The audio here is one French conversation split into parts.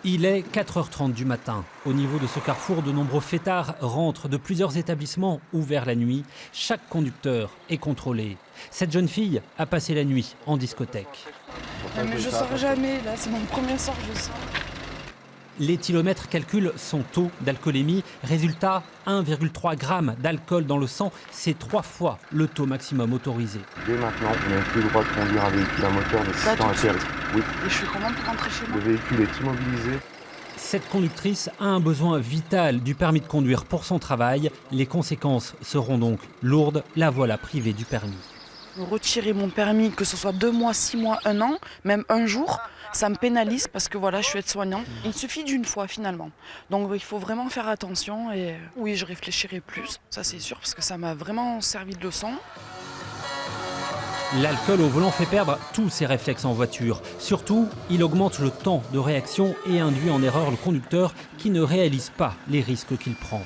Il est 4h30 du matin. Au niveau de ce carrefour, de nombreux fêtards rentrent de plusieurs établissements ouverts la nuit. Chaque conducteur est contrôlé. Cette jeune fille a passé la nuit en discothèque. Mais je sors jamais, là, c'est mon premier soir, je sors. L'éthylomètre calcule son taux d'alcoolémie. Résultat, 1,3 g d'alcool dans le sang. C'est 3 fois le taux maximum autorisé. Dès maintenant, on n'a plus le droit de conduire un véhicule à moteur nécessitant un permis. Oui. Et je fais comment pour rentrer chez moi? Le véhicule est immobilisé. Cette conductrice a un besoin vital du permis de conduire pour son travail. Les conséquences seront donc lourdes. La voilà privée du permis. Retirer mon permis, que ce soit 2 mois, 6 mois, 1 an, même un jour, ça me pénalise parce que voilà, je suis aide-soignant. Il suffit d'une fois finalement. Donc il faut vraiment faire attention et oui, je réfléchirai plus, ça c'est sûr, parce que ça m'a vraiment servi de leçon. L'alcool au volant fait perdre tous ses réflexes en voiture. Surtout, il augmente le temps de réaction et induit en erreur le conducteur qui ne réalise pas les risques qu'il prend.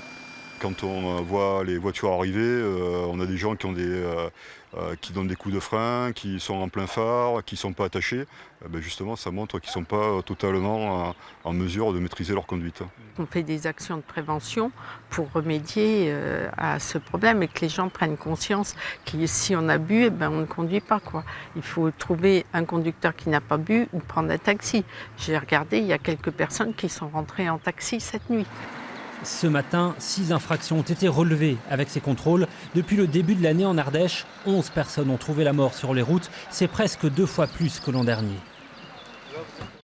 Quand on voit les voitures arriver, on a des gens qui donnent des coups de frein, qui sont en plein phare, qui ne sont pas attachés. Justement, ça montre qu'ils ne sont pas totalement en mesure de maîtriser leur conduite. On fait des actions de prévention pour remédier à ce problème et que les gens prennent conscience que si on a bu, on ne conduit pas, quoi. Il faut trouver un conducteur qui n'a pas bu ou prendre un taxi. J'ai regardé, il y a quelques personnes qui sont rentrées en taxi cette nuit. Ce matin, 6 infractions ont été relevées avec ces contrôles. Depuis le début de l'année en Ardèche, 11 personnes ont trouvé la mort sur les routes. C'est presque 2 fois plus que l'an dernier.